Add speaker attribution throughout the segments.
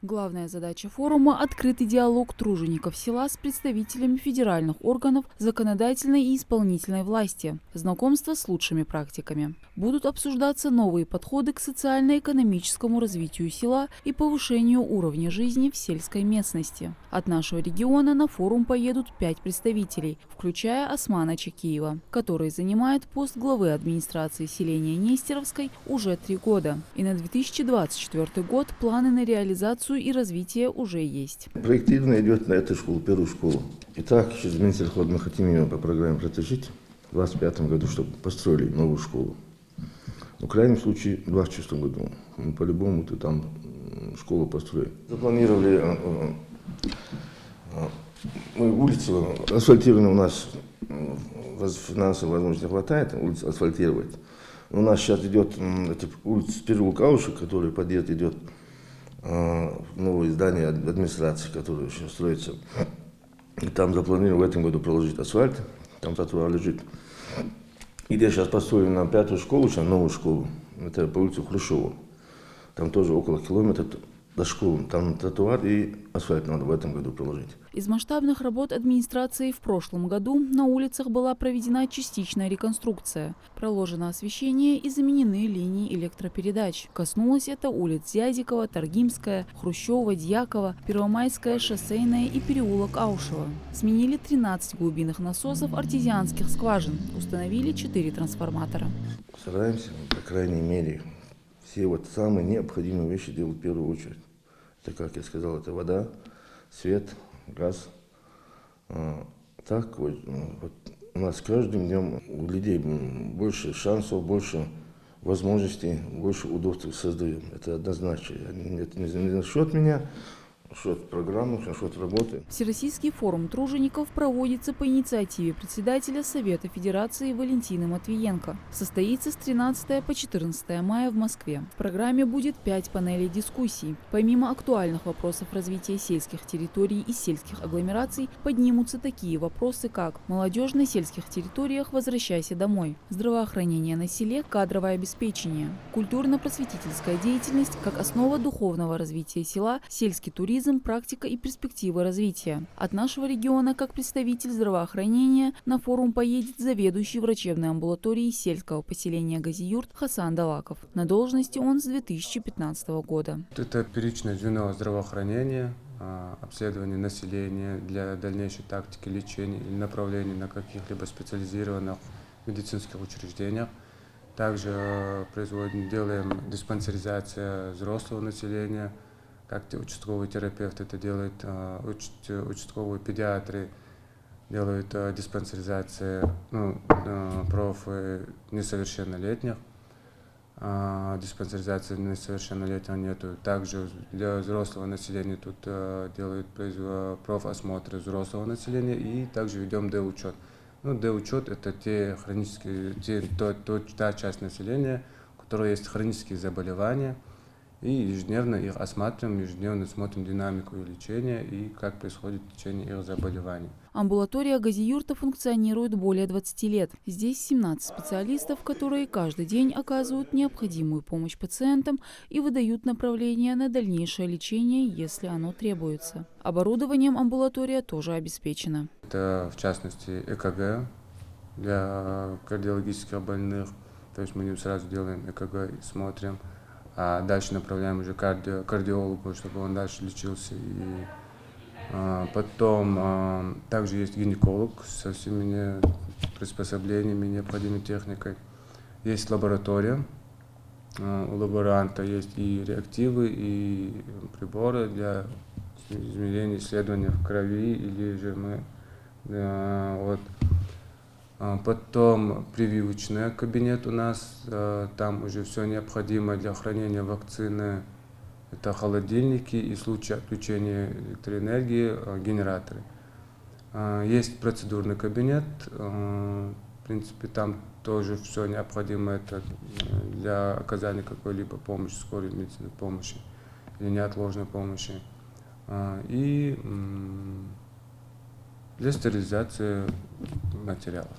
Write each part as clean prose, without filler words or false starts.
Speaker 1: Главная задача форума – открытый диалог тружеников села с представителями федеральных органов законодательной и исполнительной власти, знакомство с лучшими практиками. Будут обсуждаться новые подходы к социально-экономическому развитию села и повышению уровня жизни в сельской местности. От нашего региона на форум поедут 5 представителей, включая Османа Чакиева, который занимает пост главы администрации селения Нестеровской уже 3 года. И на 2024 год планы на реализацию и развитие уже есть.
Speaker 2: Проектирование идет на эту школу, первую школу. Итак, через Минсельхоз мы хотим ее по программе протащить в 2025 году, чтобы построили новую школу. В крайнем случае в 2026 году мы по-любому там школу построим. Запланировали улицу асфальтированную, у нас финансовой возможности хватает улицу асфальтировать. У нас сейчас идет улица переулка Аушек, который подъезд идет новое здание администрации, которое еще строится. И там запланировано в этом году проложить асфальт, там тротуар лежит. И где сейчас построили на 5-ю школу, сейчас новую школу, это по улице Хрущева. Там тоже около километра до школы, там тротуар и асфальт надо в этом году проложить.
Speaker 1: Из масштабных работ администрации в прошлом году на улицах была проведена частичная реконструкция, проложено освещение и заменены линии электропередач. Коснулось это улиц Зязикова, Таргимская, Хрущева, Дьякова, Первомайская, Шоссейная и переулок Аушева. Сменили 13 глубинных насосов артезианских скважин, установили 4 трансформатора.
Speaker 2: Стараемся, по крайней мере, все самые необходимые вещи делать в первую очередь. Это, как я сказал, это вода, свет, газ. Так вот, у нас каждым днем у людей больше шансов, больше возможностей, больше удобств создаем. Это однозначно. Это не насчет меня, насчет программы, насчет работы.
Speaker 1: Всероссийский форум тружеников проводится по инициативе председателя Совета Федерации Валентины Матвиенко. Состоится с 13 по 14 мая в Москве. В программе будет 5 панелей дискуссий. Помимо актуальных вопросов развития сельских территорий и сельских агломераций, поднимутся такие вопросы, как молодежь на сельских территориях «Возвращайся домой», здравоохранение на селе, кадровое обеспечение, культурно-просветительская деятельность как основа духовного развития села, сельский туризм, практика и перспективы развития. От нашего региона, как представитель здравоохранения, на форум поедет заведующий врачебной амбулаторией сельского поселения Газиюрт Хасан Далаков. На должности он с 2015 года.
Speaker 3: Это первичное звено здравоохранения, обследование населения для дальнейшей тактики лечения или направления на каких-либо специализированных медицинских учреждениях. Также делаем диспансеризацию взрослого населения, как участковый терапевт это делает, участковые педиатры делают диспансеризацию несовершеннолетних. Диспансеризации несовершеннолетних нету. Также для взрослого населения тут делают профосмотры взрослого населения и также ведем Д-учет. Д-учет это та часть населения, у которой есть хронические заболевания. И ежедневно их осматриваем, ежедневно смотрим динамику их лечения и как происходит лечение их заболеваний.
Speaker 1: Амбулатория Газиюрта функционирует более 20 лет. Здесь 17 специалистов, которые каждый день оказывают необходимую помощь пациентам и выдают направления на дальнейшее лечение, если оно требуется. Оборудованием амбулатория тоже обеспечена.
Speaker 3: Это, в частности, ЭКГ для кардиологических больных. То есть мы сразу делаем ЭКГ и смотрим. А дальше направляем уже кардиологу, чтобы он дальше лечился. И потом также есть гинеколог со всеми приспособлениями, необходимой техникой. Есть лаборатория. У лаборанта есть и реактивы, и приборы для измерения исследования в крови или же Потом прививочный кабинет у нас, там уже все необходимое для хранения вакцины. Это холодильники и в случае отключения электроэнергии генераторы. Есть процедурный кабинет, в принципе там тоже все необходимое для оказания какой-либо помощи, скорой медицинской помощи или неотложной помощи. И для стерилизации материалов.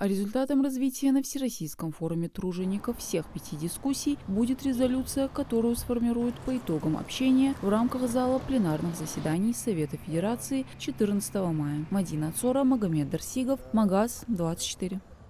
Speaker 1: А результатом развития на Всероссийском форуме тружеников всех 5 дискуссий будет резолюция, которую сформируют по итогам общения в рамках зала пленарных заседаний Совета Федерации 14 мая. Мадина Цора, Магомед Дарсигов, Магаз 24.